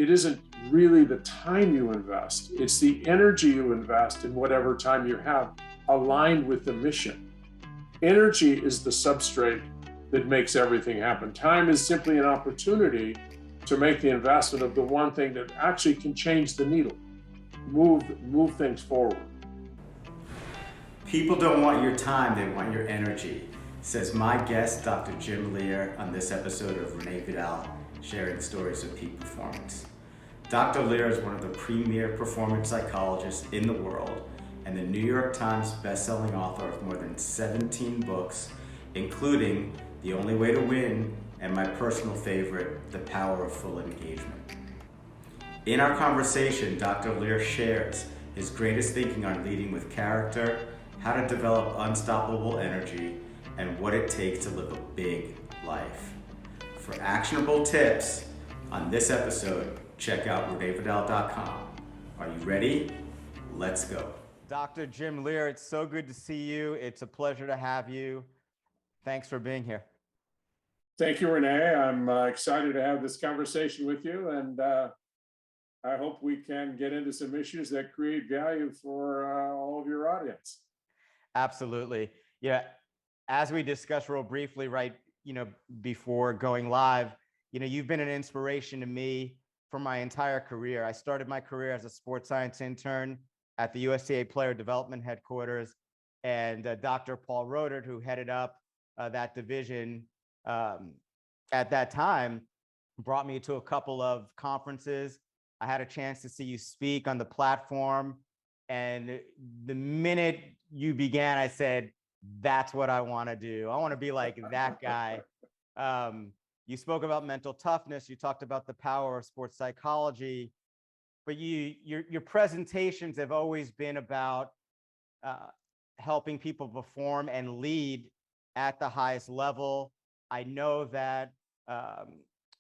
It isn't really the time you invest, it's the energy you invest in whatever time you have aligned with the mission. Energy is the substrate that makes everything happen. Time is simply an opportunity to make the investment of the one thing that actually can change the needle, move things forward. People don't want your time, they want your energy, says my guest, Dr. Jim Loehr, on this episode of Renee Vidal, sharing stories of peak performance. Dr. Loehr is one of the premier performance psychologists in the world and the New York Times bestselling author of more than 17 books, including The Only Way to Win and my personal favorite, The Power of Full Engagement. In our conversation, Dr. Loehr shares his greatest thinking on leading with character, how to develop unstoppable energy, and what it takes to live a big life. For actionable tips on this episode, check out reneevidal.com. Are you ready? Let's go. Dr. Jim Loehr, it's so good to see you. It's a pleasure to have you. Thanks for being here. Thank you, Renee. I'm excited to have this conversation with you, and I hope we can get into some issues that create value for all of your audience. Absolutely. Yeah. As we discussed real briefly, right, before going live, you've been an inspiration to me for my entire career. I started my career as a sports science intern at the USTA Player Development Headquarters, and Dr. Paul Rodert, who headed up that division at that time, brought me to a couple of conferences. I had a chance to see you speak on the platform, and the minute you began, I said, that's what I want to do. I want to be like that guy. You spoke about mental toughness. You talked about the power of sports psychology, but your presentations have always been about helping people perform and lead at the highest level. I know that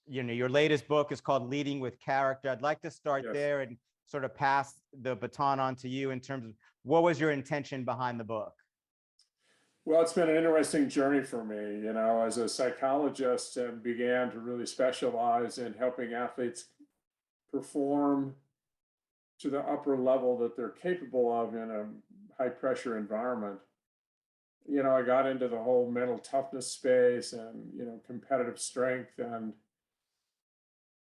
your latest book is called Leading with Character. I'd like to start there and sort of pass the baton on to you in terms of what was your intention behind the book? Well, it's been an interesting journey for me, as a psychologist, and began to really specialize in helping athletes perform to the upper level that they're capable of in a high pressure environment. I got into the whole mental toughness space and, competitive strength.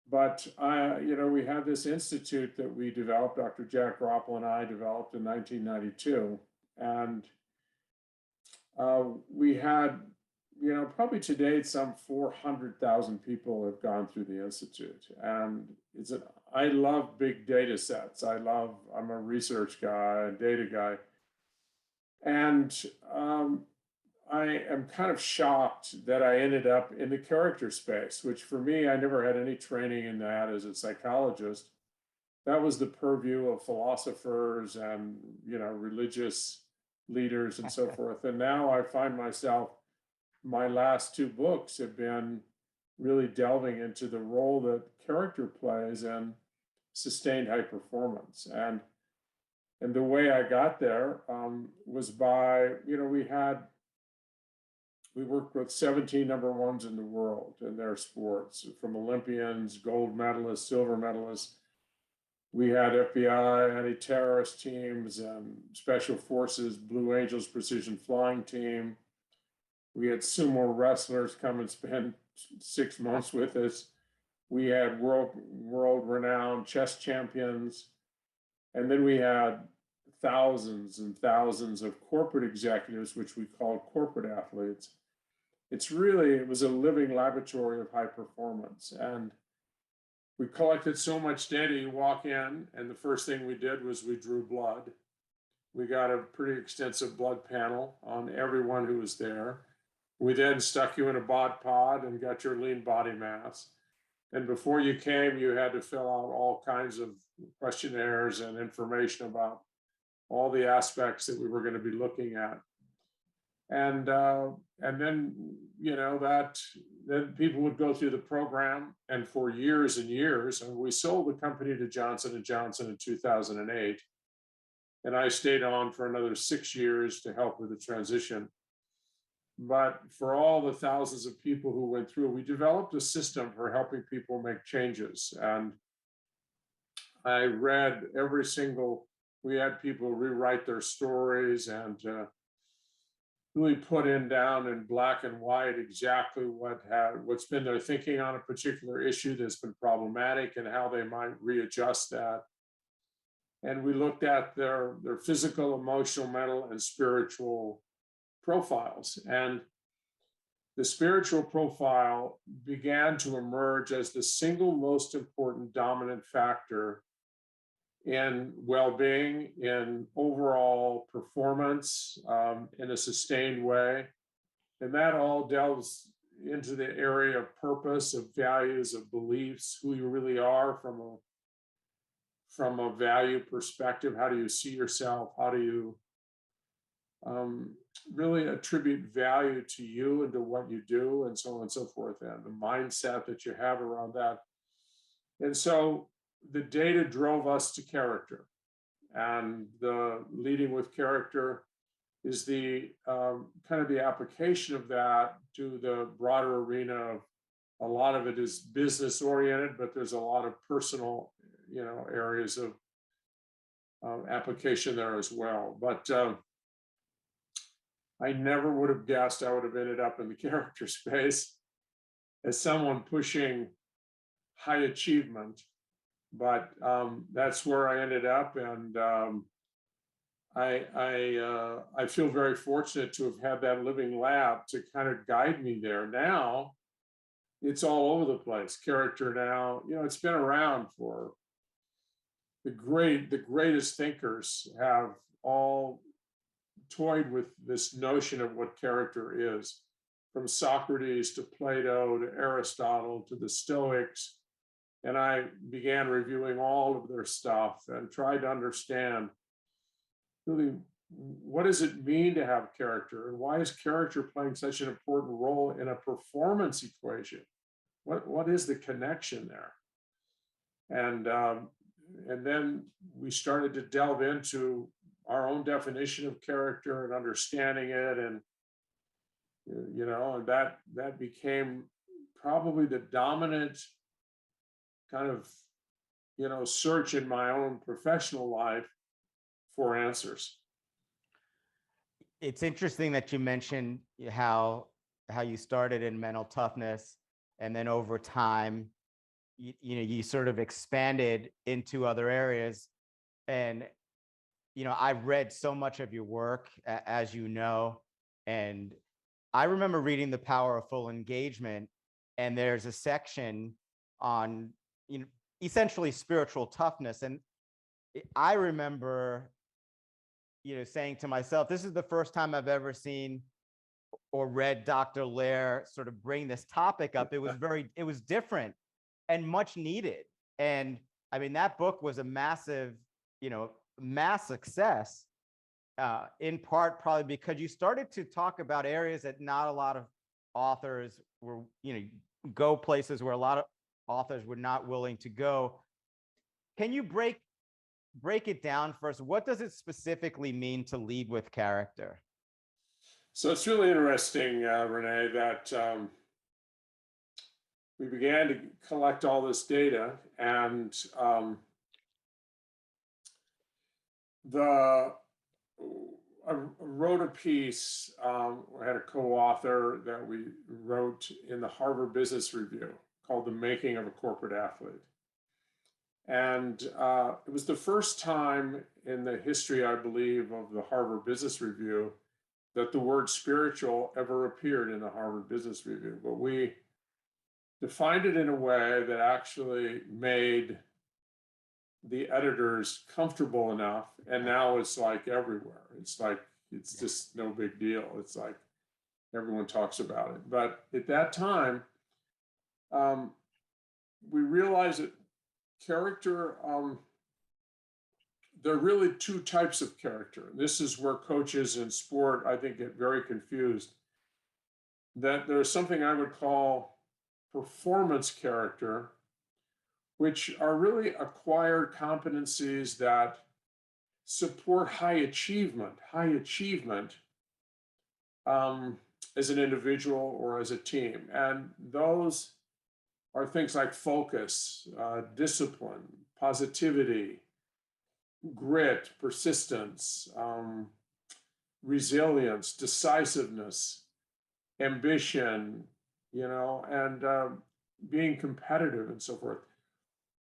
But we had this institute that we developed, Dr. Jack Groppel and I developed in 1992. And we had, probably to date, some 400,000 people have gone through the Institute. And I love big data sets. I'm a research guy, a data guy. And I am kind of shocked that I ended up in the character space, which for me, I never had any training in that as a psychologist. That was the purview of philosophers and, religious leaders and so forth. And now I find myself, my last two books have been really delving into the role that character plays in sustained high performance. And the way I got there was by, we worked with 17 number ones in the world in their sports, from Olympians, gold medalists, silver medalists. We had FBI, anti-terrorist teams, special forces, Blue Angels precision flying team. We had sumo wrestlers come and spend 6 months with us. We had world-renowned chess champions. And then we had thousands and thousands of corporate executives, which we call corporate athletes. It was a living laboratory of high performance. And we collected so much data. You walk in, and the first thing we did was we drew blood. We got a pretty extensive blood panel on everyone who was there. We then stuck you in a bod pod and got your lean body mass. And before you came, you had to fill out all kinds of questionnaires and information about all the aspects that we were going to be looking at. And then, then people would go through the program, and for years and years, and we sold the company to Johnson & Johnson in 2008. And I stayed on for another 6 years to help with the transition. But for all the thousands of people who went through, we developed a system for helping people make changes. And I read every single, we had people rewrite their stories and really put in down in black and white exactly what's been their thinking on a particular issue that's been problematic and how they might readjust that. And we looked at their physical, emotional, mental, and spiritual profiles. And the spiritual profile began to emerge as the single most important dominant factor in well-being, in overall performance, in a sustained way. And that all delves into the area of purpose, of values, of beliefs, who you really are from a value perspective. How do you see yourself? How do you really attribute value to you and to what you do, and so on and so forth, and the mindset that you have around that. And so the data drove us to character, and the leading with character is the kind of the application of that to the broader arena of, a lot of it is business oriented, but there's a lot of personal, areas of application there as well. But I never would have guessed I would have ended up in the character space as someone pushing high achievement, but that's where I ended up, and I feel very fortunate to have had that living lab to kind of guide me there. Now it's all over the place. Character now, it's been around for the greatest thinkers have all toyed with this notion of what character is, from Socrates to Plato to Aristotle to the Stoics. And I began reviewing all of their stuff and tried to understand really, what does it mean to have character, and why is character playing such an important role in a performance equation? What is the connection there? And then we started to delve into our own definition of character and understanding it, and and that became probably the dominant kind of search in my own professional life for answers. It's interesting that you mentioned how you started in mental toughness, and then over time, you sort of expanded into other areas. And I've read so much of your work, as you know, and I remember reading The Power of Full Engagement, and there's a section on essentially spiritual toughness, and I remember saying to myself, this is the first time I've ever seen or read Dr. Loehr sort of bring this topic up. It was different and much needed. And I mean, that book was a massive, mass success, in part probably because you started to talk about areas that not a lot of authors were, go places where a lot of authors were not willing to go. Can you break it down first? What does it specifically mean to lead with character? So it's really interesting, Renee, that we began to collect all this data, and I wrote a piece. I had a co-author that we wrote in the Harvard Business Review called "The Making of a Corporate Athlete." And it was the first time in the history, I believe, of the Harvard Business Review that the word spiritual ever appeared in the Harvard Business Review. But we defined it in a way that actually made the editors comfortable enough. And now it's like everywhere. It's just no big deal. It's like everyone talks about it. But at that time, we realized that character, there are really two types of character. This is where coaches in sport, I think, get very confused. That there's something I would call performance character, which are really acquired competencies that support high achievement as an individual or as a team. And those are things like focus, discipline, positivity, grit, persistence, resilience, decisiveness, ambition, and being competitive and so forth.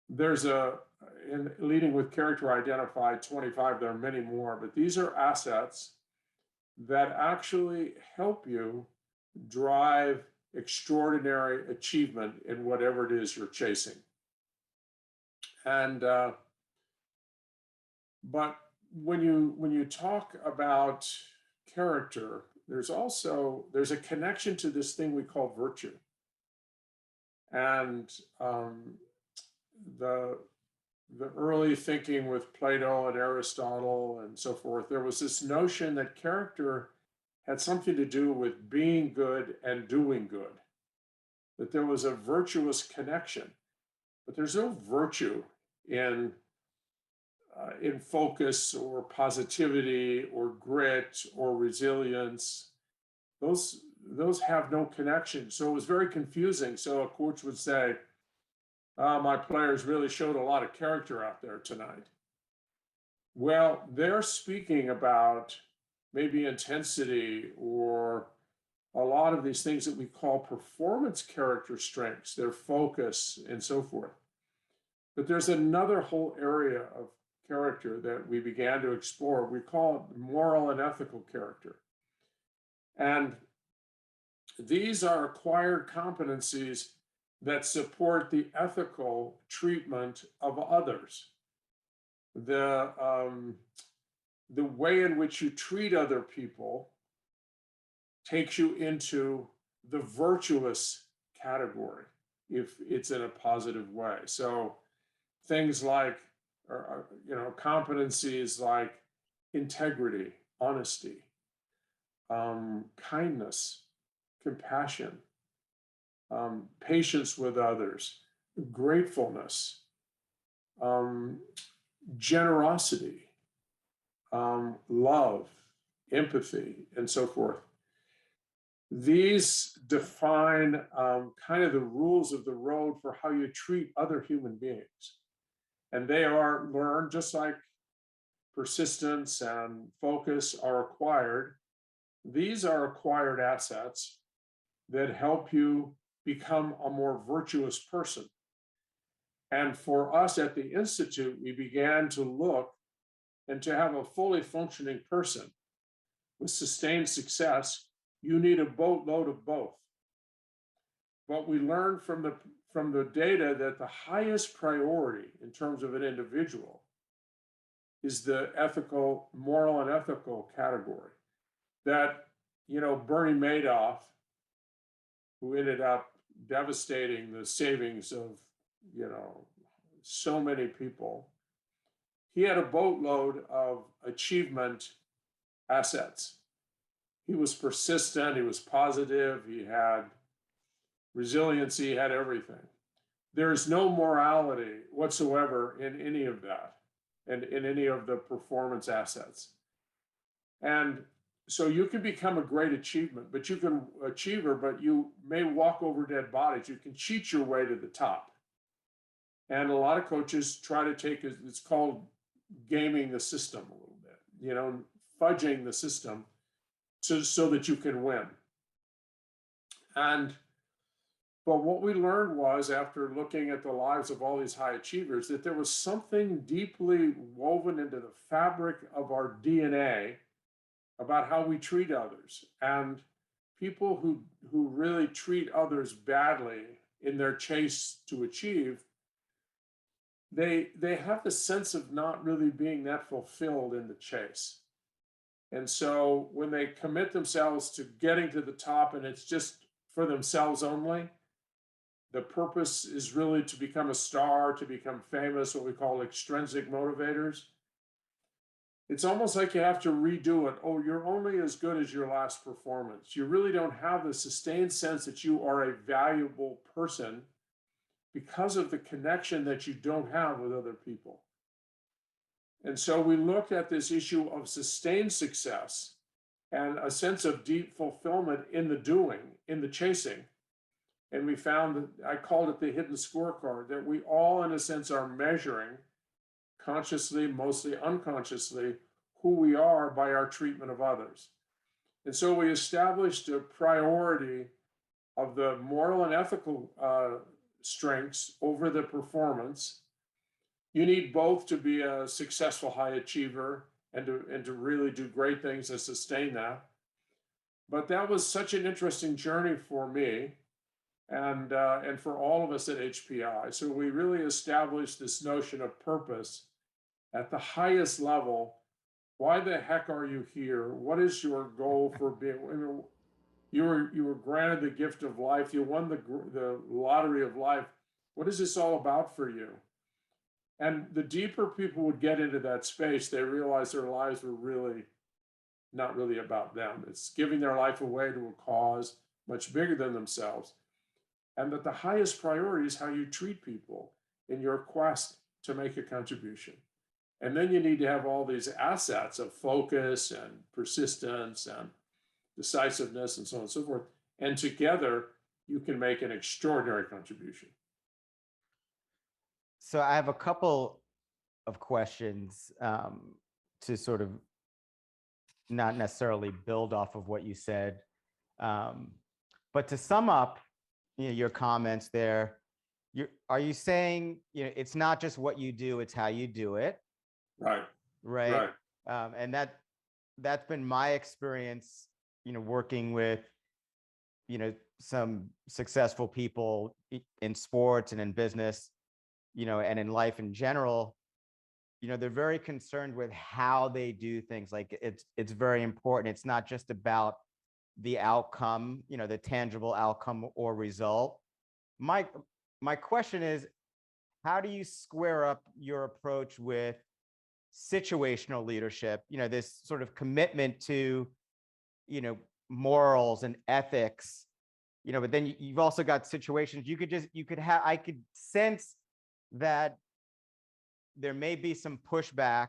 There's in leading with character, I identified 25, there are many more, but these are assets that actually help you drive extraordinary achievement in whatever it is you're chasing. And but when you talk about character, there's a connection to this thing we call virtue. And the early thinking with Plato and Aristotle and so forth, there was this notion that character had something to do with being good and doing good, that there was a virtuous connection. But there's no virtue in focus or positivity or grit or resilience. Those have no connection. So it was very confusing. So a coach would say, my players really showed a lot of character out there tonight. Well, they're speaking about maybe intensity or a lot of these things that we call performance character strengths, their focus and so forth. But there's another whole area of character that we began to explore. We call it moral and ethical character. And these are acquired competencies that support the ethical treatment of others. The way in which you treat other people takes you into the virtuous category if it's in a positive way. So things like, competencies like integrity, honesty, kindness, compassion, patience with others, gratefulness, generosity, love, empathy, and so forth. These define kind of the rules of the road for how you treat other human beings. And they are learned just like persistence and focus are acquired. These are acquired assets that help you become a more virtuous person. And for us at the Institute, we began to look and to have a fully functioning person with sustained success, you need a boatload of both. But we learned from the data that the highest priority in terms of an individual is the ethical, moral and ethical category. That, Bernie Madoff, who ended up devastating the savings of, so many people, he had a boatload of achievement assets. He was persistent, he was positive, he had resiliency, he had everything. There is no morality whatsoever in any of that and in any of the performance assets. And so you can become a great achiever, but you may walk over dead bodies. You can cheat your way to the top. And a lot of coaches try to it's called gaming the system a little bit, fudging the system so that you can win. But what we learned was, after looking at the lives of all these high achievers, that there was something deeply woven into the fabric of our DNA about how we treat others. And people who really treat others badly in their chase to achieve, they have the sense of not really being that fulfilled in the chase. And so when they commit themselves to getting to the top and it's just for themselves only, the purpose is really to become a star, to become famous, what we call extrinsic motivators. It's almost like you have to redo it. Oh, you're only as good as your last performance. You really don't have the sustained sense that you are a valuable person because of the connection that you don't have with other people. And so we looked at this issue of sustained success and a sense of deep fulfillment in the doing, in the chasing, And we found that, I called it the hidden scorecard, that we all, in a sense, are measuring consciously, mostly unconsciously, who we are by our treatment of others. And so we established a priority of the moral and ethical strengths over the performance. You need both to be a successful high achiever and to really do great things and sustain that. But that was such an interesting journey for me and for all of us at HPI. So we really established this notion of purpose at the highest level. Why the heck are you here? What is your goal for being? You were granted the gift of life. You won the lottery of life. What is this all about for you? And the deeper people would get into that space, they realized their lives were really not really about them. It's giving their life away to a cause much bigger than themselves. And that the highest priority is how you treat people in your quest to make a contribution. And then you need to have all these assets of focus and persistence and decisiveness and so on and so forth. And together, you can make an extraordinary contribution. So I have a couple of questions to sort of not necessarily build off of what you said, but to sum up, your comments there. Are you saying it's not just what you do, it's how you do it? Right. Right. And that's been my experience, working with, some successful people in sports and in business, and in life in general. They're very concerned with how they do things. Like it's very important. It's not just about the outcome, the tangible outcome or result. My question is, how do you square up your approach with situational leadership, this sort of commitment to, morals and ethics, but then you've also got situations I could sense that there may be some pushback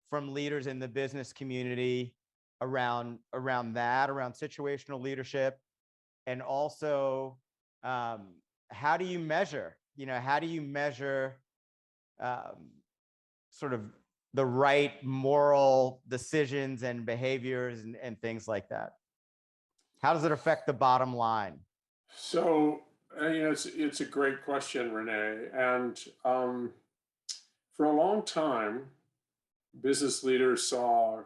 from leaders in the business community around situational leadership. And also, how do you measure sort of the right moral decisions and behaviors and things like that? How does it affect the bottom line? So, it's a great question, Renee. And for a long time, business leaders saw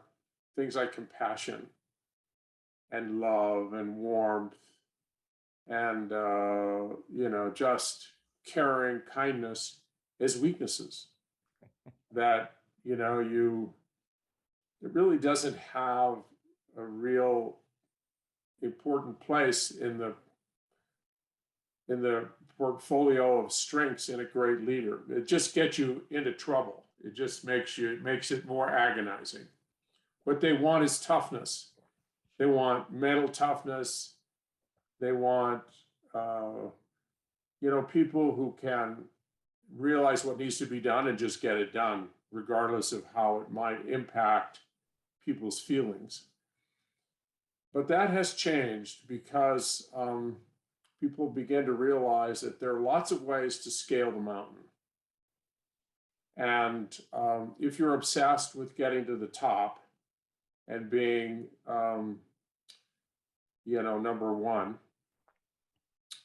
things like compassion and love and warmth and, just caring, kindness as weaknesses. That, it really doesn't have a real important place in the portfolio of strengths in a great leader. It just gets you into trouble. It just makes it more agonizing. What they want is toughness. They want mental toughness. They want people who can realize what needs to be done and just get it done, regardless of how it might impact people's feelings. But that has changed because people begin to realize that there are lots of ways to scale the mountain. And if you're obsessed with getting to the top and being, number one,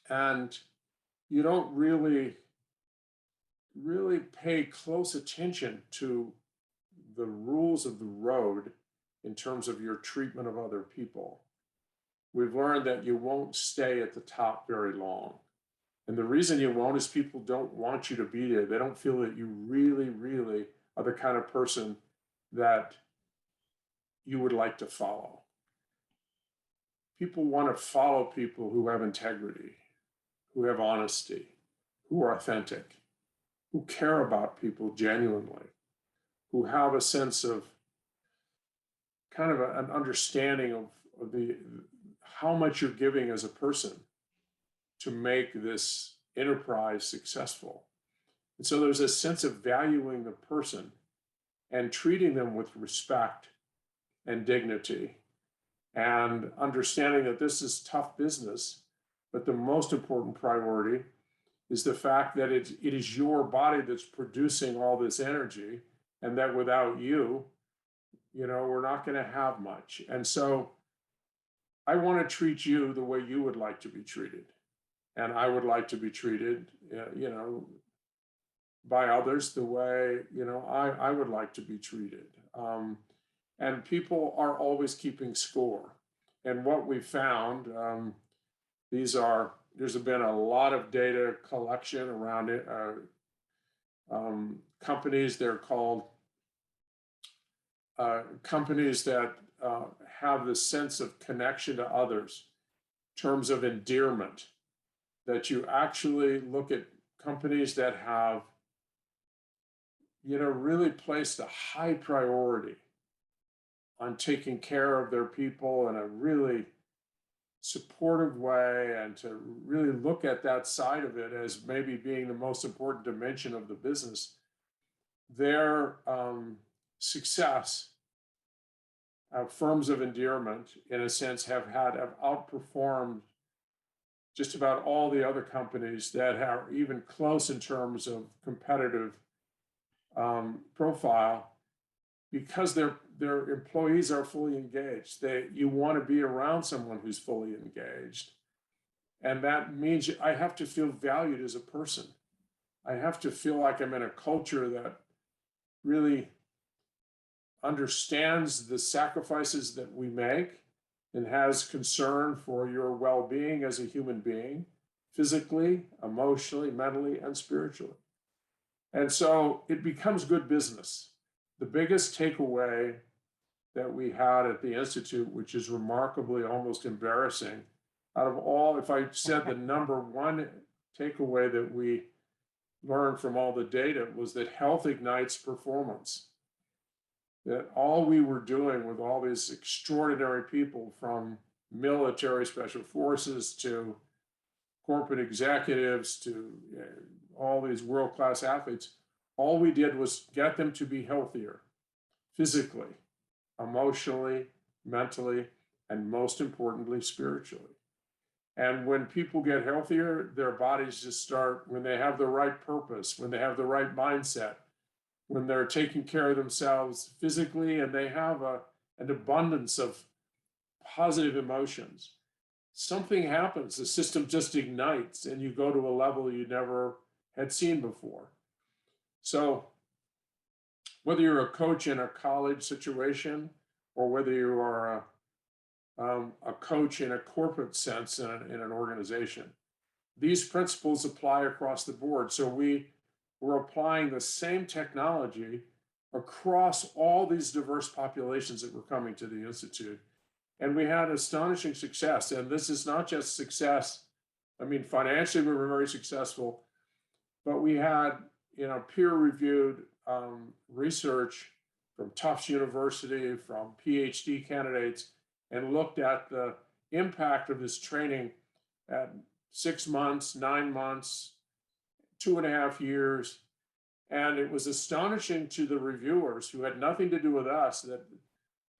and you don't really pay close attention to the rules of the road in terms of your treatment of other people, we've learned that you won't stay at the top very long. And the reason you won't is people don't want you to be there. They don't feel that you really, really are the kind of person that you would like to follow. People want to follow people who have integrity, who have honesty, who are authentic, who care about people genuinely, who have a sense of kind of an understanding of how much you're giving as a person to make this enterprise successful. And so there's a sense of valuing the person and treating them with respect and dignity and understanding that this is tough business, But the most important priority is the fact that it is your body that's producing all this energy, and that without you, we're not going to have much. And so I want to treat you the way you would like to be treated. And I would like to be treated, by others the way, I would like to be treated. And people are always keeping score. And what we found, there's been a lot of data collection around it. Companies, they're called companies that have the sense of connection to others, in terms of endearment, that you actually look at companies that have, really placed a high priority on taking care of their people in a really supportive way, and to really look at that side of it as maybe being the most important dimension of the business. Their success, firms of endearment, in a sense, have outperformed just about all the other companies that are even close in terms of competitive profile, because their employees are fully engaged. You want to be around someone who's fully engaged, and that means I have to feel valued as a person. I have to feel like I'm in a culture that really understands the sacrifices that we make, and has concern for your well-being as a human being, physically, emotionally, mentally, and spiritually. And so it becomes good business. The biggest takeaway that we had at the Institute, which is remarkably almost embarrassing, out of all, if I said the number one takeaway that we learned from all the data, was that health ignites performance. That all we were doing with all these extraordinary people, from military special forces to corporate executives to all these world-class athletes, all we did was get them to be healthier physically, emotionally, mentally, and most importantly, spiritually. And when people get healthier, their bodies just start, when they have the right purpose, when they have the right mindset, when they're taking care of themselves physically, and they have an abundance of positive emotions, something happens. The system just ignites, and you go to a level you never had seen before. So whether you're a coach in a college situation, or whether you are a coach in a corporate sense in an organization, these principles apply across the board. So we're applying the same technology across all these diverse populations that were coming to the Institute. And we had astonishing success. And this is not just success. I mean, financially, we were very successful, but we had, peer-reviewed research from Tufts University, from PhD candidates, and looked at the impact of this training at 6 months, 9 months, 2.5 years. And it was astonishing to the reviewers, who had nothing to do with us, that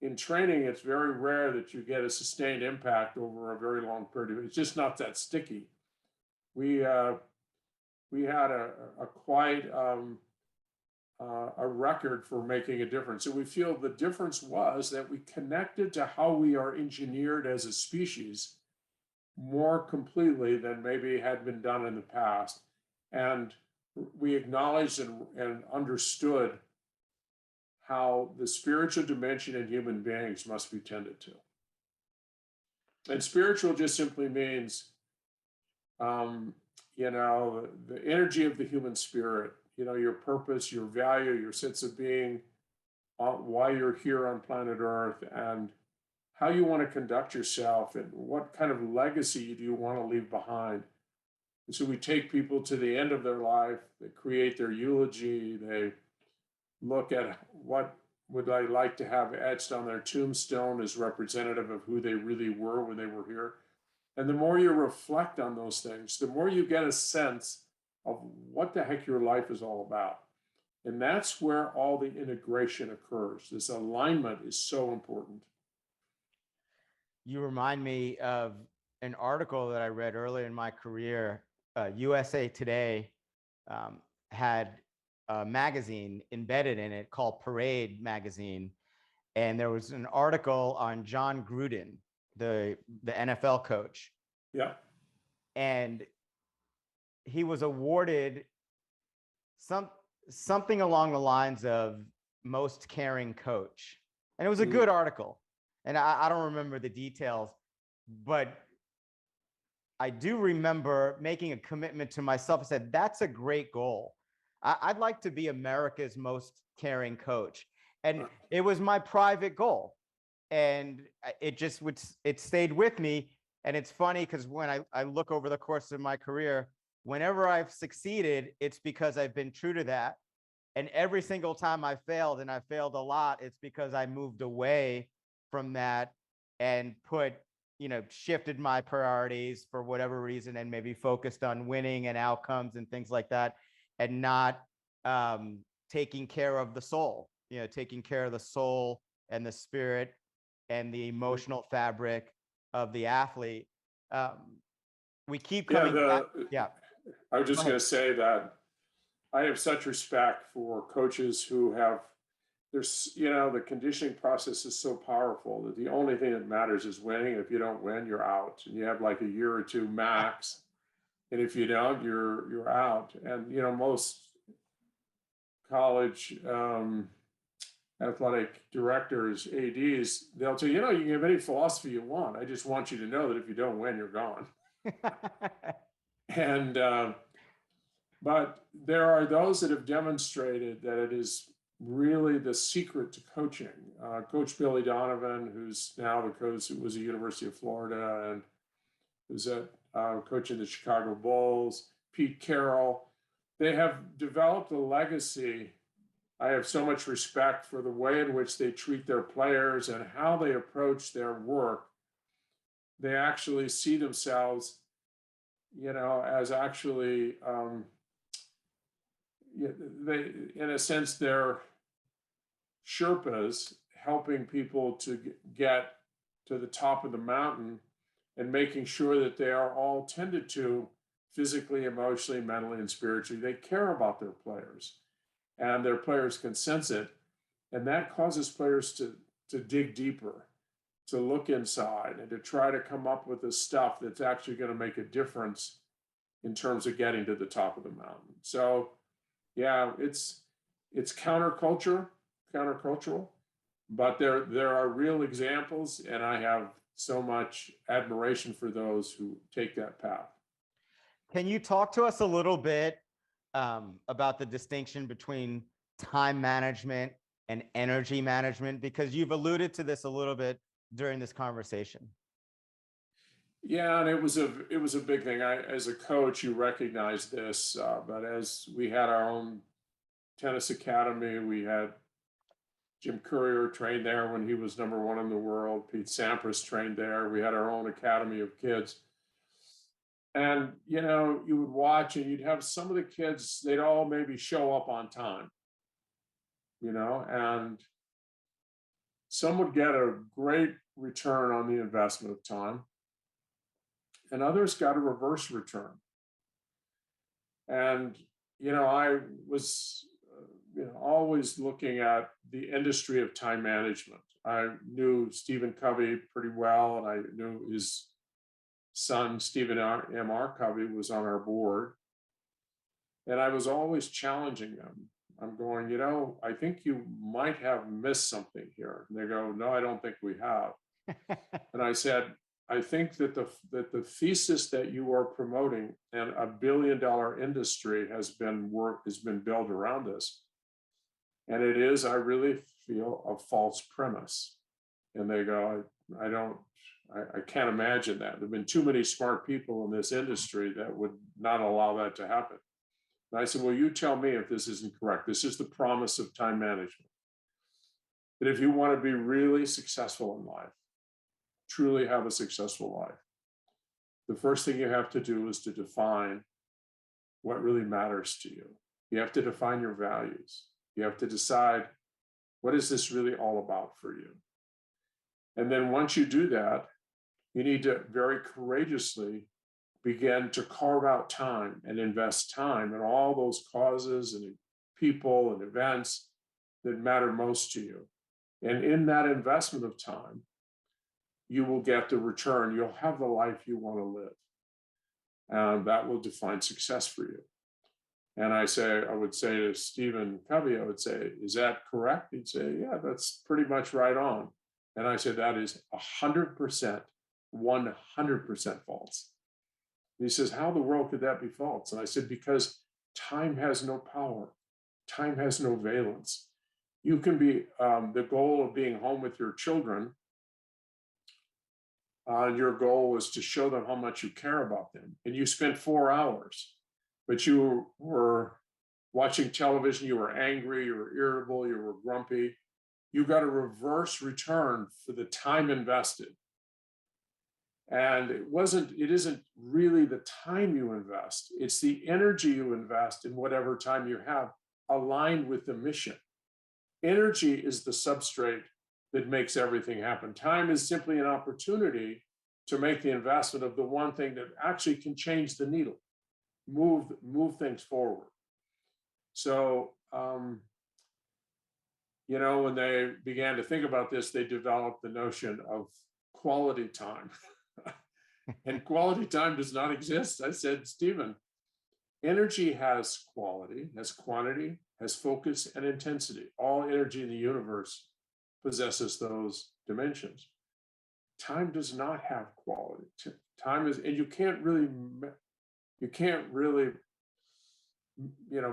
in training, it's very rare that you get a sustained impact over a very long period. It's just not that sticky. We had a quite a record for making a difference. And we feel the difference was that we connected to how we are engineered as a species more completely than maybe had been done in the past. And we acknowledged and understood how the spiritual dimension in human beings must be tended to. And spiritual just simply means, the energy of the human spirit, your purpose, your value, your sense of being, why you're here on planet Earth, and how you want to conduct yourself, and what kind of legacy do you want to leave behind. And so we take people to the end of their life, they create their eulogy, they look at what would I like to have etched on their tombstone as representative of who they really were when they were here. And the more you reflect on those things, the more you get a sense of what the heck your life is all about. And that's where all the integration occurs. This alignment is so important. You remind me of an article that I read early in my career. USA Today had a magazine embedded in it called Parade magazine, and there was an article on John Gruden, the NFL coach. Yeah. And he was awarded something along the lines of most caring coach. And it was a good article. And I don't remember the details, but I do remember making a commitment to myself. I said, that's a great goal. I'd like to be America's most caring coach. And it was my private goal. And it stayed with me. And it's funny because when I look over the course of my career, whenever I've succeeded, it's because I've been true to that. And every single time I failed, and I failed a lot, it's because I moved away from that and shifted my priorities for whatever reason, and maybe focused on winning and outcomes and things like that, and not taking care of the soul, taking care of the soul and the spirit and the emotional fabric of the athlete. We keep coming back. Yeah. I was just going to say that I have such respect for coaches who have, the conditioning process is so powerful that the only thing that matters is winning. If you don't win, you're out, and you have like a year or two max. And if you don't, you're out. And, most college athletic directors, ADs, they'll tell you, you can have any philosophy you want. I just want you to know that if you don't win, you're gone. And, but there are those that have demonstrated that it is really the secret to coaching. Coach Billy Donovan, who's now the coach, who was at University of Florida and who's coaching the Chicago Bulls, Pete Carroll, they have developed a legacy. I have so much respect for the way in which they treat their players and how they approach their work. They actually see themselves, as actually, they, in a sense, they're Sherpas helping people to get to the top of the mountain and making sure that they are all tended to physically, emotionally, mentally, and spiritually. They care about their players, and their players can sense it. And that causes players to dig deeper, to look inside, and to try to come up with the stuff that's actually going to make a difference in terms of getting to the top of the mountain. So, yeah, it's countercultural, but there are real examples, and I have so much admiration for those who take that path. Can you talk to us a little bit about the distinction between time management and energy management? Because you've alluded to this a little bit during this conversation. Yeah, and it was a big thing. As a coach, you recognize this, but as we had our own tennis academy, we had Jim Courier trained there when he was #1 in the world. Pete Sampras trained there. We had our own academy of kids. And, you would watch and you'd have some of the kids, they'd all maybe show up on time, and some would get a great return on the investment of time, and others got a reverse return. And, I was, always looking at the industry of time management. I knew Stephen Covey pretty well, and I knew his son, Stephen M.R. Covey, was on our board. And I was always challenging them. I'm going, I think you might have missed something here. And they go, no, I don't think we have. And I said, I think that the thesis that you are promoting and $1 billion industry has been built around this. And it is, I really feel, a false premise. And they go, I can't imagine that. There've been too many smart people in this industry that would not allow that to happen. And I said, well, you tell me if this isn't correct. This is the promise of time management. That if you want to be really successful in life, truly have a successful life, the first thing you have to do is to define what really matters to you. You have to define your values. You have to decide, what is this really all about for you? And then once you do that, You need to very courageously begin to carve out time and invest time in all those causes and people and events that matter most to you. And in that investment of time, you will get the return. You'll have the life you want to live. And that will define success for you. And I would say to Stephen Covey, I would say, is that correct? He'd say, yeah, that's pretty much right on. And I said, that is 100%, 100% false. And he says, how in the world could that be false? And I said, because time has no power. Time has no valence. You can be the goal of being home with your children. Your goal was to show them how much you care about them. And you spent 4 hours, but you were watching television, you were angry, you were irritable, you were grumpy. You got a reverse return for the time invested. And it isn't really the time you invest, it's the energy you invest in whatever time you have aligned with the mission. Energy is the substrate that makes everything happen. Time is simply an opportunity to make the investment of the one thing that actually can change the needle, move things forward. So, when they began to think about this, they developed the notion of quality time. And quality time does not exist. I said, Stephen, energy has quality, has quantity, has focus and intensity. All energy in the universe possesses those dimensions. Time does not have quality. Time is, and you can't really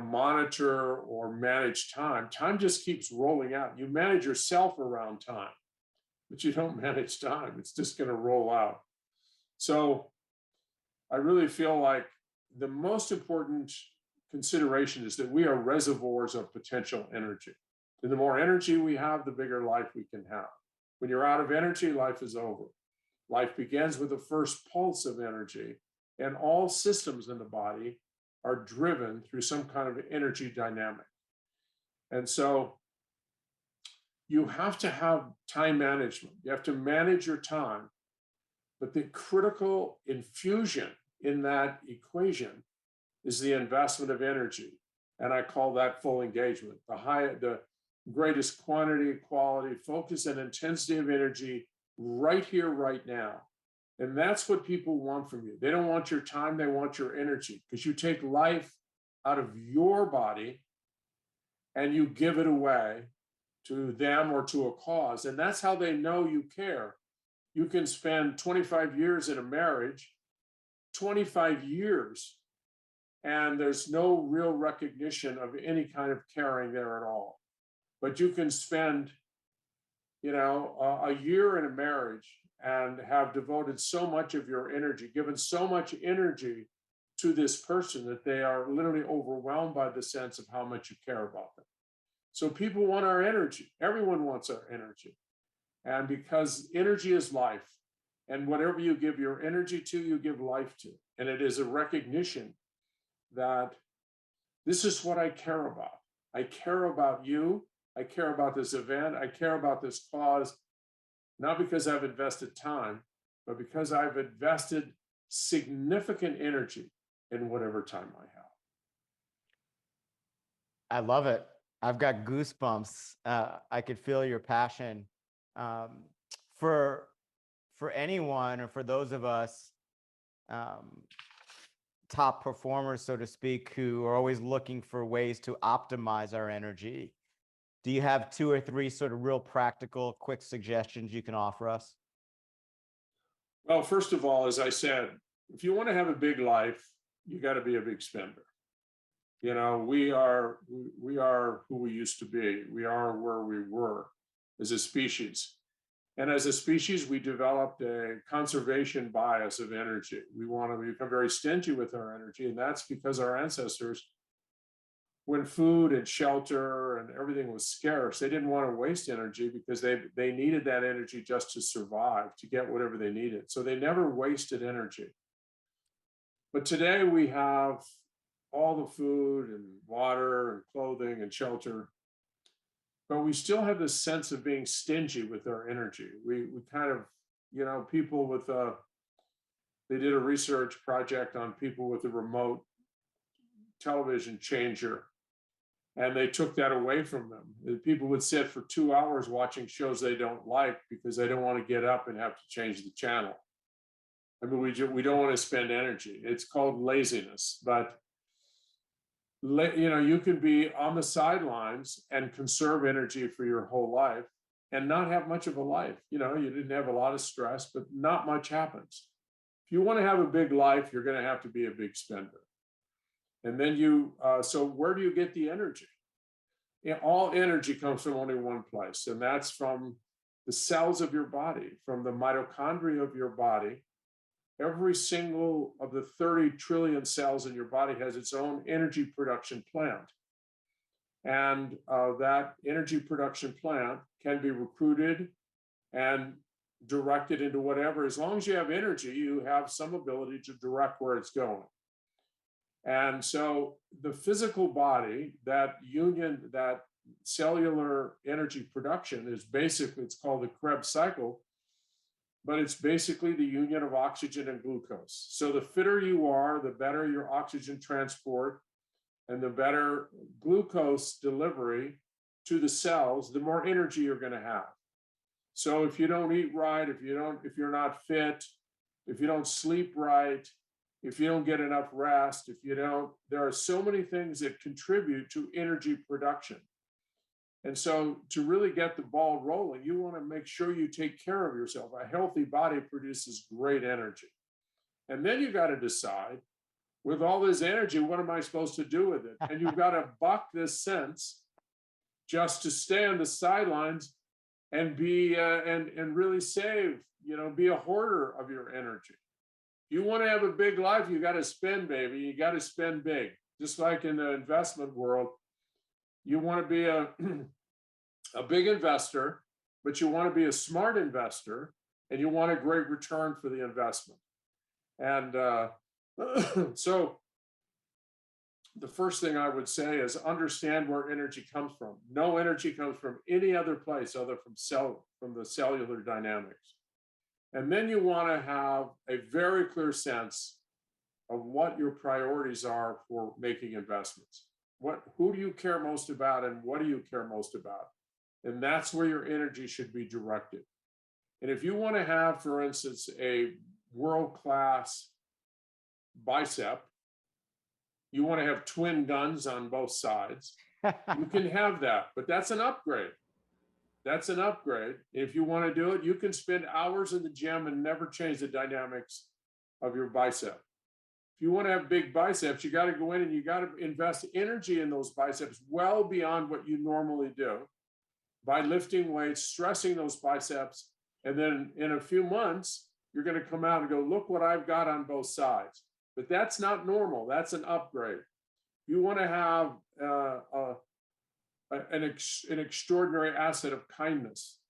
monitor or manage time. Time just keeps rolling out. You manage yourself around time, but you don't manage time. It's just going to roll out. So I really feel like the most important consideration is that we are reservoirs of potential energy. And the more energy we have, the bigger life we can have. When you're out of energy, life is over. Life begins with the first pulse of energy, and all systems in the body are driven through some kind of energy dynamic. And so you have to have time management. You have to manage your time. But the critical infusion in that equation is the investment of energy. And I call that full engagement. The greatest quantity, quality, focus, and intensity of energy right here, right now. And that's what people want from you. They don't want your time, they want your energy, because you take life out of your body and you give it away to them or to a cause. And that's how they know you care. You can spend 25 years in a marriage, 25 years, and there's no real recognition of any kind of caring there at all. But you can spend, a year in a marriage and have devoted so much of your energy, given so much energy to this person that they are literally overwhelmed by the sense of how much you care about them. So people want our energy. Everyone wants our energy. And because energy is life, and whatever you give your energy to, you give life to. And it is a recognition that this is what I care about. I care about you. I care about this event. I care about this cause, not because I've invested time, but because I've invested significant energy in whatever time I have. I love it. I've got goosebumps. I could feel your passion. For anyone, or for those of us top performers, so to speak, who are always looking for ways to optimize our energy, do you have 2 or 3 sort of real practical, quick suggestions you can offer us? Well, first of all, as I said, if you want to have a big life, you got to be a big spender. We are who we used to be. We are where we were as a species. And as a species, we developed a conservation bias of energy. We want to become very stingy with our energy. And that's because our ancestors, when food and shelter and everything was scarce, they didn't want to waste energy because they needed that energy just to survive, to get whatever they needed. So they never wasted energy. But today we have all the food and water and clothing and shelter, but we still have this sense of being stingy with our energy. We kind of people with they did a research project on people with a remote television changer, and they took that away from them. People would sit for 2 hours watching shows they don't like because they don't want to get up and have to change the channel. I mean, we don't want to spend energy. It's called laziness. But you can be on the sidelines and conserve energy for your whole life and not have much of a life. You didn't have a lot of stress, but not much happens. If you want to have a big life, you're going to have to be a big spender. And then so where do you get the energy? All energy comes from only one place, and that's from the cells of your body, from the mitochondria of your body. Every single of the 30 trillion cells in your body has its own energy production plant. And that energy production plant can be recruited and directed into whatever. As long as you have energy, you have some ability to direct where it's going. And so the physical body, that union, that cellular energy production is basically, it's called the Krebs cycle, but it's basically the union of oxygen and glucose. So the fitter you are, the better your oxygen transport and the better glucose delivery to the cells, the more energy you're going to have. So if you don't eat right, if you're not fit, if you don't sleep right, if you don't get enough rest, there are so many things that contribute to energy production. And so to really get the ball rolling, you want to make sure you take care of yourself. A healthy body produces great energy. And then you got to decide, with all this energy, what am I supposed to do with it? And you've got to buck this sense just to stay on the sidelines and be and really save, be a hoarder of your energy. You want to have a big life, you got to spend, baby. You got to spend big. Just like in the investment world, you want to be a big investor, but you want to be a smart investor, and you want a great return for the investment. And so the first thing I would say is understand where energy comes from. No energy comes from any other place other from the cellular dynamics. And then you want to have a very clear sense of what your priorities are for making investments. Who do you care most about, and what do you care most about? And that's where your energy should be directed. And if you want to have, for instance, a world-class bicep, you want to have twin guns on both sides, you can have that, but that's an upgrade. That's an upgrade. If you want to do it, you can spend hours in the gym and never change the dynamics of your bicep. If you want to have big biceps, you got to go in and you got to invest energy in those biceps well beyond what you normally do by lifting weights, stressing those biceps. And then in a few months, you're going to come out and go, look what I've got on both sides. But that's not normal. That's an upgrade. You want to have an extraordinary asset of kindness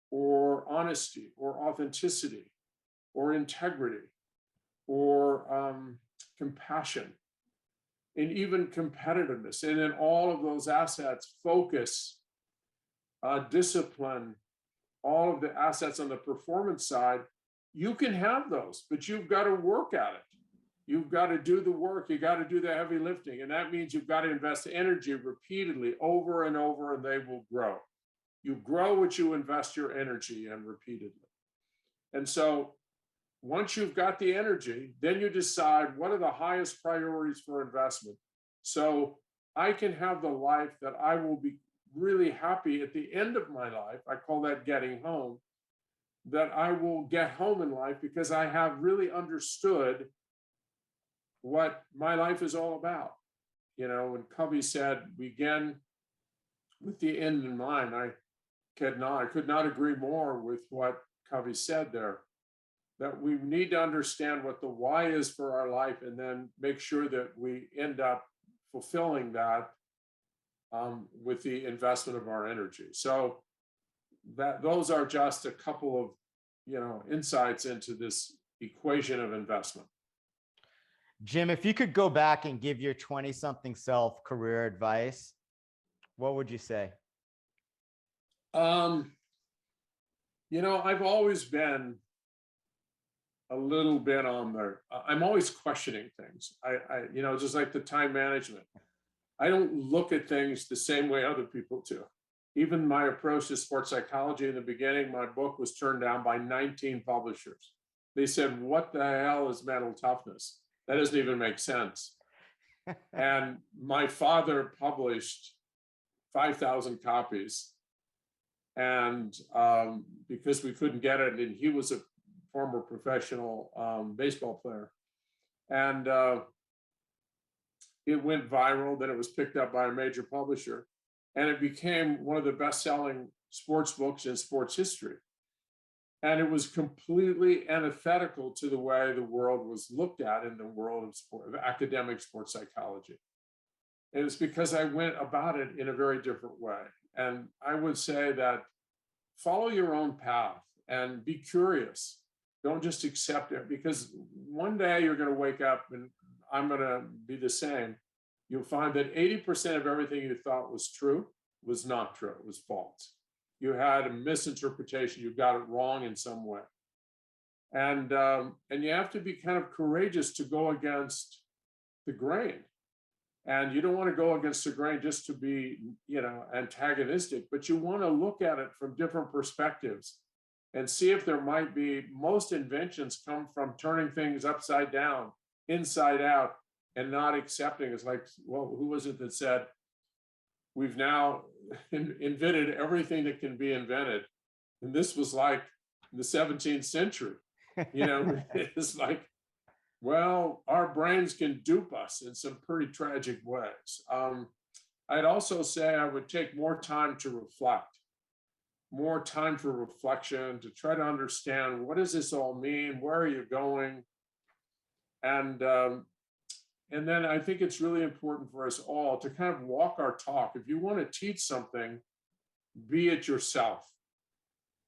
or honesty or authenticity or integrity or compassion and even competitiveness. And in all of those assets, focus, discipline, all of the assets on the performance side, you can have those, but you've got to work at it. You've got to do the work. You got to do the heavy lifting. And that means you've got to invest energy repeatedly over and over, and they will grow. You grow what you invest your energy in repeatedly. And so once you've got the energy, then you decide what are the highest priorities for investment. So I can have the life that I will be really happy at the end of my life. I call that getting home, that I will get home in life because I have really understood what my life is all about. When Covey said, begin with the end in mind, I could not agree more with what Covey said there, that we need to understand what the why is for our life and then make sure that we end up fulfilling that with the investment of our energy. So those are just a couple of insights into this equation of investment. Jim, if you could go back and give your 20-something self career advice, what would you say? I've always been a little bit on the, I'm always questioning things. Just like the time management. I don't look at things the same way other people do. Even my approach to sports psychology in the beginning, my book was turned down by 19 publishers. They said, what the hell is mental toughness? That doesn't even make sense. And my father published 5,000 copies. And because we couldn't get it, and he was a former professional baseball player. And it went viral, then it was picked up by a major publisher, and it became one of the best-selling sports books in sports history. And it was completely antithetical to the way the world was looked at in the world of sport, of academic sports psychology. And it's because I went about it in a very different way. And I would say that follow your own path and be curious. Don't just accept it, because one day you're going to wake up, and I'm going to be the same. You'll find that 80% of everything you thought was true was not true. It was false. You had a misinterpretation. You got it wrong in some way. And you have to be kind of courageous to go against the grain. And you don't want to go against the grain just to be, antagonistic, but you want to look at it from different perspectives and see if there might be, most inventions come from turning things upside down, inside out, and not accepting. It's like, well, who was it that said, we've now invented everything that can be invented? And this was like the 17th century. It's like, well, our brains can dupe us in some pretty tragic ways. I'd also say I would take more time to reflect, more time for reflection, to try to understand, what does this all mean? Where are you going? And then I think it's really important for us all to kind of walk our talk. If you want to teach something, be it yourself.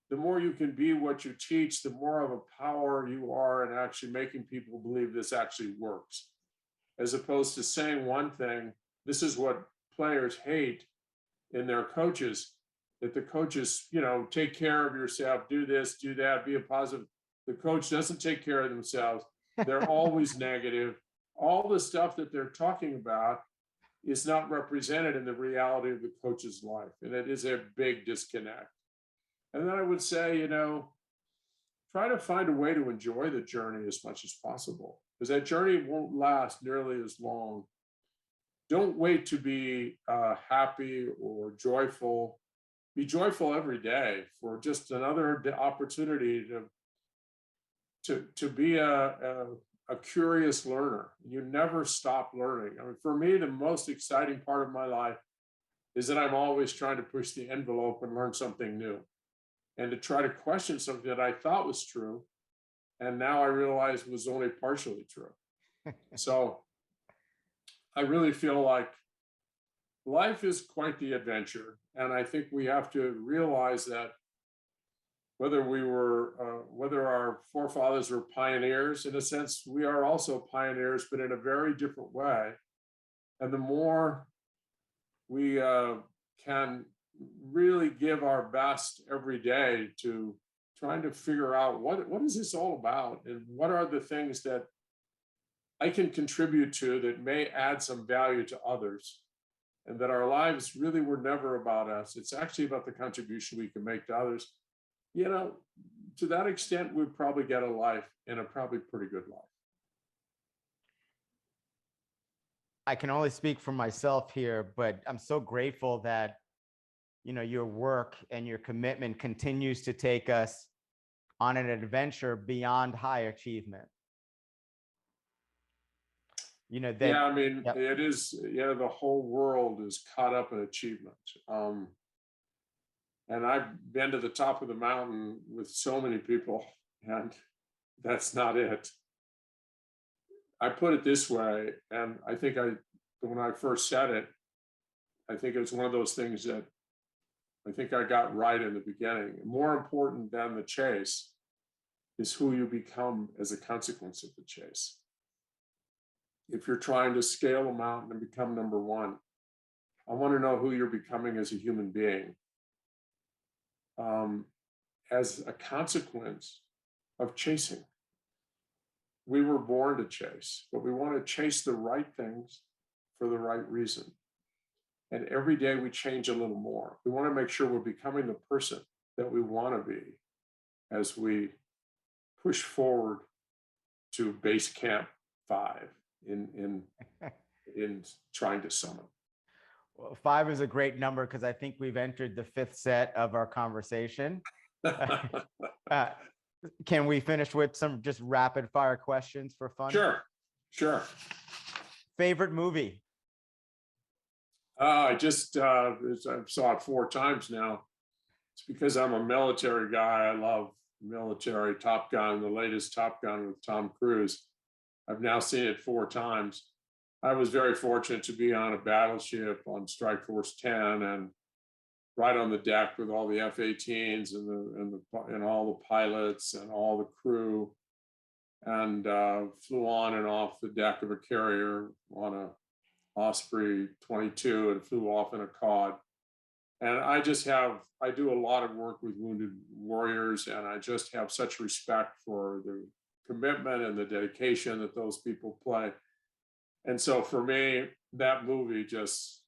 The more you can be what you teach, the more of a power you are in actually making people believe this actually works. As opposed to saying one thing, this is what players hate in their coaches, that the coaches, take care of yourself, do this, do that, be a positive. The coach doesn't take care of themselves. They're always negative. All the stuff that they're talking about is not represented in the reality of the coach's life. And it is a big disconnect. And then I would say, try to find a way to enjoy the journey as much as possible, because that journey won't last nearly as long. Don't wait to be happy or joyful. Be joyful every day for just another opportunity to be a curious learner. You never stop learning. I mean, for me, the most exciting part of my life is that I'm always trying to push the envelope and learn something new, and to try to question something that I thought was true, and now I realize was only partially true. So I really feel like life is quite the adventure. And I think we have to realize that whether our forefathers were pioneers, in a sense, we are also pioneers, but in a very different way. And the more we can really give our best every day to trying to figure out what is this all about, and what are the things that I can contribute to that may add some value to others, and that our lives really were never about us. It's actually about the contribution we can make to others. To that extent, we'd probably get a life, and a probably pretty good life. I can only speak for myself here, but I'm so grateful that, your work and your commitment continues to take us on an adventure beyond high achievement. Yep. It is, the whole world is caught up in achievement. And I've been to the top of the mountain with so many people, and that's not it. I put it this way, and I think when I first said it, I think it's one of those things that I think I got right in the beginning. More important than the chase is who you become as a consequence of the chase. If you're trying to scale a mountain and become number one, I want to know who you're becoming as a human being, as a consequence of chasing. we were born to chase, but we want to chase the right things for the right reason. And every day we change a little more. We want to make sure we're becoming the person that we want to be as we push forward to base camp 5 in trying to summit. Well, 5 is a great number because I think we've entered the 5th set of our conversation. uh, can we finish with some just rapid fire questions for fun? Sure. Favorite movie? I saw it 4 times now. It's because I'm a military guy. I love military. Top Gun, the latest Top Gun with Tom Cruise. I've now seen it 4 times. I was very fortunate to be on a battleship on Strike Force 10 and right on the deck with all the F-18s and all the pilots and all the crew, and flew on and off the deck of a carrier on a Osprey 22 and flew off in a quad. And I do a lot of work with wounded warriors, and I just have such respect for the commitment and the dedication that those people play. And so for me, that movie just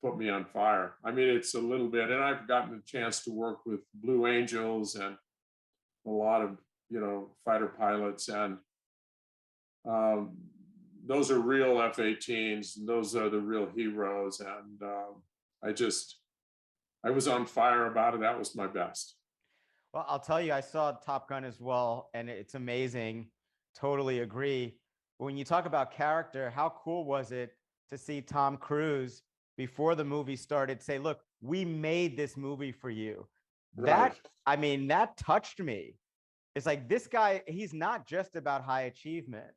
put me on fire. I mean, it's a little bit, and I've gotten a chance to work with Blue Angels and a lot of, fighter pilots, and those are real F-18s, and those are the real heroes. And I was on fire about it. That was my best. Well, I'll tell you, I saw Top Gun as well, and it's amazing. Totally agree. When you talk about character, how cool was it to see Tom Cruise before the movie started say, look, we made this movie for you. Right. That touched me. It's like, this guy, he's not just about high achievement.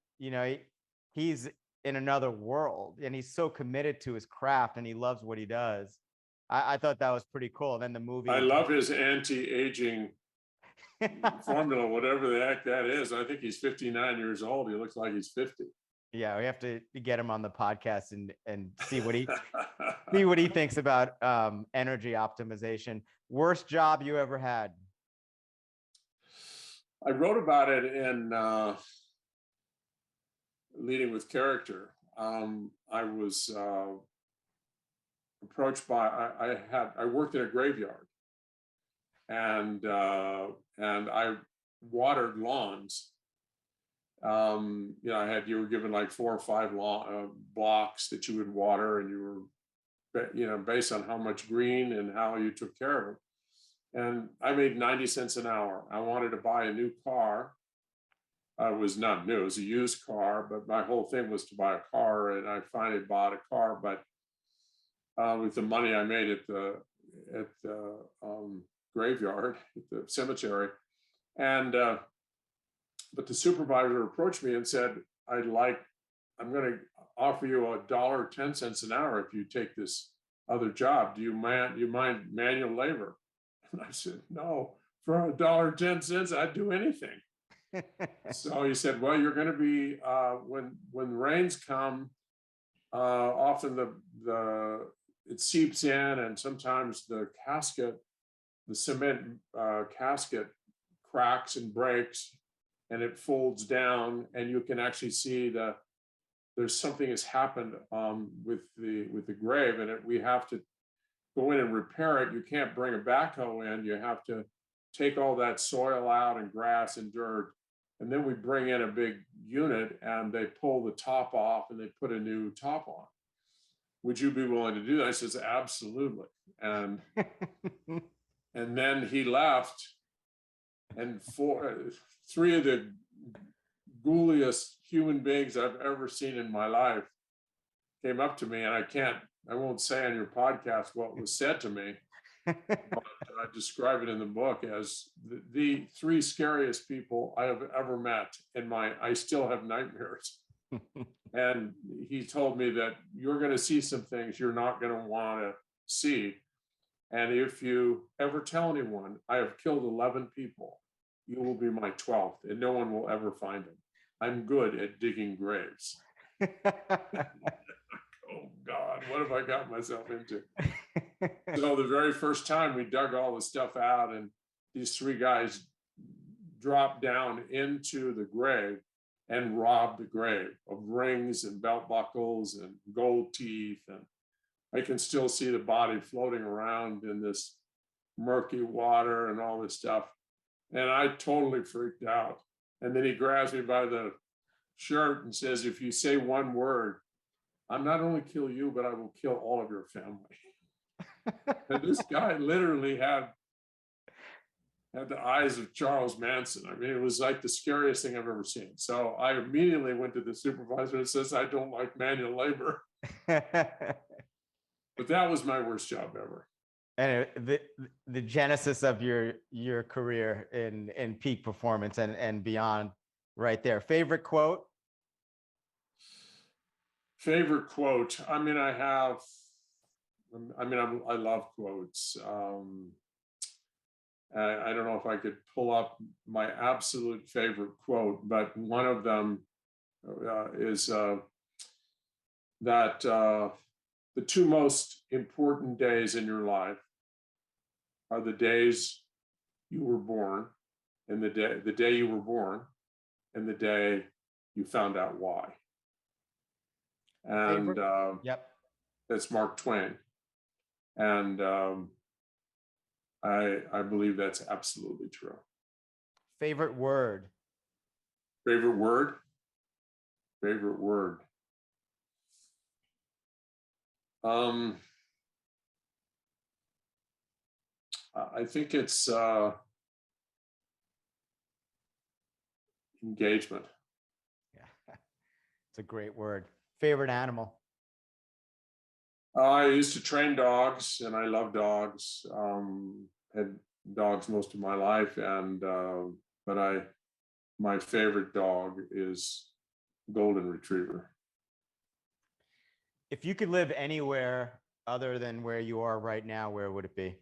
He's in another world, and he's so committed to his craft, and he loves what he does. I thought that was pretty cool. And then the movie. I love his anti-aging formula, whatever the heck that is. I think he's 59 years old. He looks like he's 50. Yeah, we have to get him on the podcast and see what he thinks about energy optimization. Worst job you ever had? I wrote about it in Leading with Character. I was approached by I worked in a graveyard, and I watered lawns. You were given like 4 or 5 blocks that you would water, and you were, based on how much green and how you took care of it. And I made 90 cents an hour. I wanted to buy a new car. It was not new, it was a used car, but my whole thing was to buy a car, and I finally bought a car. But with the money I made at the graveyard, at the cemetery, and but the supervisor approached me and said, I'm going to offer you $1.10 an hour if you take this other job. Do you mind manual labor? And I said, no, for $1.10, I'd do anything. So he said, well, you're going to be, when rains come, often it seeps in, and sometimes the cement casket cracks and breaks, and it folds down, and you can actually see there's something has happened with the grave, and we have to go in and repair it. You can't bring a backhoe in. You have to take all that soil out and grass and dirt, and then we bring in a big unit, and they pull the top off and they put a new top on. Would you be willing to do that? I says, absolutely. And then he left, and 3 of the ghouliest human beings I've ever seen in my life came up to me, and I won't say on your podcast what was said to me, but I describe it in the book as the 3 scariest people I have ever met I still have nightmares. And he told me that you're going to see some things you're not going to want to see. And if you ever tell anyone I have killed 11 people, you will be my 12th, and no one will ever find him. I'm good at digging graves. Oh God, what have I got myself into? So the very first time we dug all the stuff out, and these 3 guys drop down into the grave and rob the grave of rings and belt buckles and gold teeth. And I can still see the body floating around in this murky water and all this stuff. And I totally freaked out. And then he grabs me by the shirt and says, if you say one word, I'm not only kill you, but I will kill all of your family. And this guy literally had the eyes of Charles Manson. I mean, it was like the scariest thing I've ever seen. So I immediately went to the supervisor and says, I don't like manual labor. But that was my worst job ever. And the genesis of your career in peak performance and beyond, right there. Favorite quote? Favorite quote. I mean, I love quotes. I don't know if I could pull up my absolute favorite quote, but one of them is that the two most important days in your life are the days you were born, and the day you were born, and the day you found out why. And yep, that's Mark Twain. And I believe that's absolutely true. Favorite word? Favorite word? Favorite word. I think it's engagement. Yeah, it's a great word. Favorite animal? I used to train dogs, and I love dogs. Had dogs most of my life, and but my favorite dog is golden retriever. If you could live anywhere other than where you are right now, where would it be?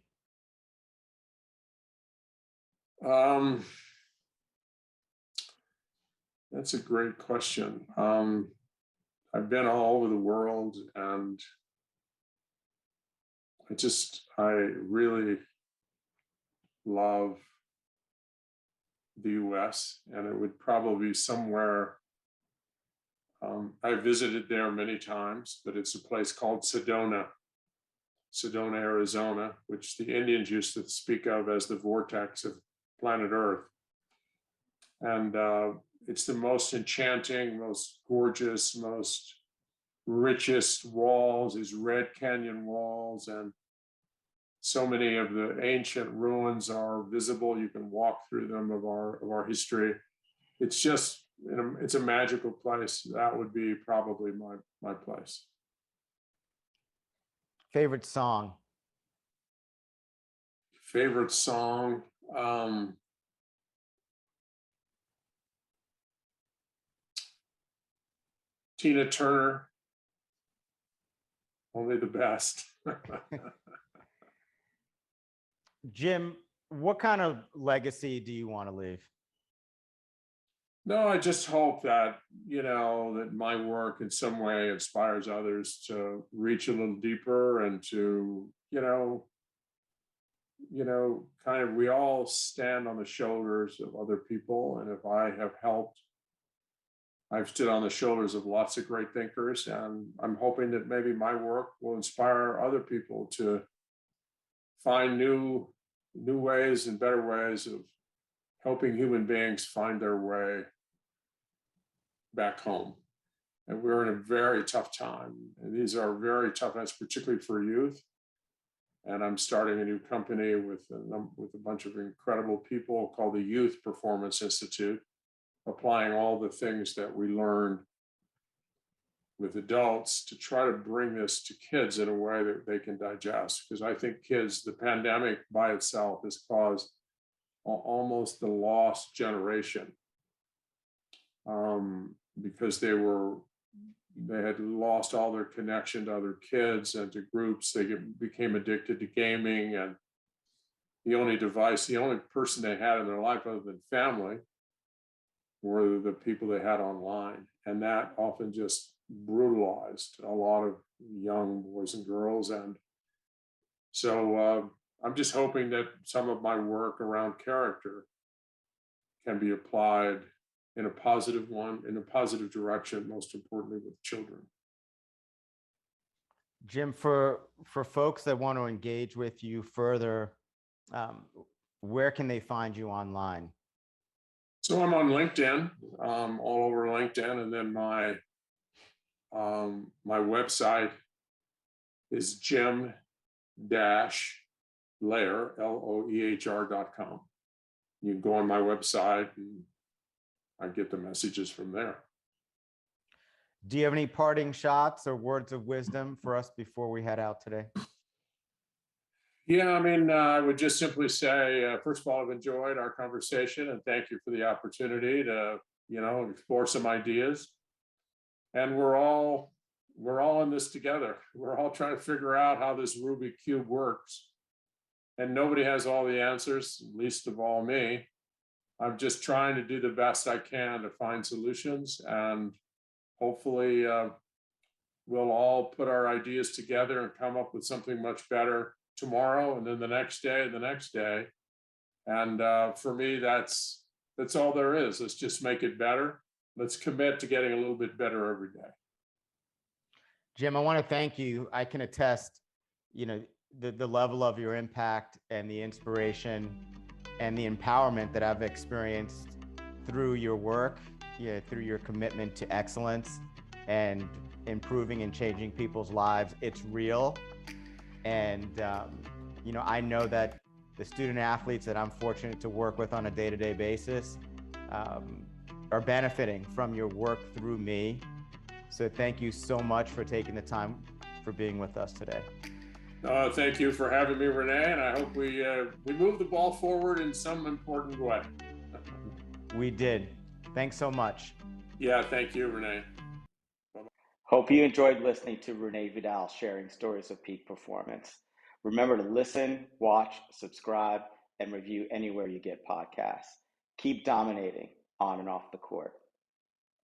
That's a great question. I've been all over the world, and I really love the US, and it would probably be somewhere. I visited there many times, but it's a place called Sedona, Arizona, which the Indians used to speak of as the vortex of planet Earth. And it's the most enchanting, most gorgeous, most richest walls, these red canyon walls, and so many of the ancient ruins are visible. You can walk through them of our history. It's just, it's a magical place. That would be probably my place. Favorite song? Favorite song? Tina Turner, only the best. Jim, what kind of legacy do you want to leave? No, I just hope that, that my work in some way inspires others to reach a little deeper and to, kind of, we all stand on the shoulders of other people. And if I have helped, I've stood on the shoulders of lots of great thinkers, and I'm hoping that maybe my work will inspire other people to find new ways and better ways of helping human beings find their way back home. And we're in a very tough time. And these are very tough times, particularly for youth. And I'm starting a new company with a bunch of incredible people called the Youth Performance Institute, applying all the things that we learned with adults to try to bring this to kids in a way that they can digest. Because I think kids, the pandemic by itself has caused almost the lost generation, because they had lost all their connection to other kids and to groups. They became addicted to gaming, and the only person they had in their life other than family were the people they had online. And that often just brutalized a lot of young boys and girls. And so I'm just hoping that some of my work around character can be applied in a positive direction, most importantly with children. Jim, for folks that want to engage with you further, where can they find you online? So I'm on LinkedIn, all over LinkedIn, and then my website is Jim Loehr, Loehr.com. You can go on my website and I get the messages from there. Do you have any parting shots or words of wisdom for us before we head out today? Yeah, I mean, I would just simply say, first of all, I've enjoyed our conversation and thank you for the opportunity to, explore some ideas. And we're all in this together. We're all trying to figure out how this Rubik cube works. And nobody has all the answers, least of all me. I'm just trying to do the best I can to find solutions, and hopefully we'll all put our ideas together and come up with something much better tomorrow, and then the next day and the next day. And for me, that's all there is. Let's just make it better. Let's commit to getting a little bit better every day. Jim, I want to thank you. I can attest, the level of your impact and the inspiration and the empowerment that I've experienced through your work, through your commitment to excellence and improving and changing people's lives. It's real. And, I know that the student athletes that I'm fortunate to work with on a day-to-day basis are benefiting from your work through me. So thank you so much for taking the time for being with us today. Thank you for having me, Renee, and I hope we move the ball forward in some important way. We did. Thanks so much. Yeah, thank you, Renee. Hope you enjoyed listening to Renee Vidal sharing stories of peak performance. Remember to listen, watch, subscribe, and review anywhere you get podcasts. Keep dominating on and off the court.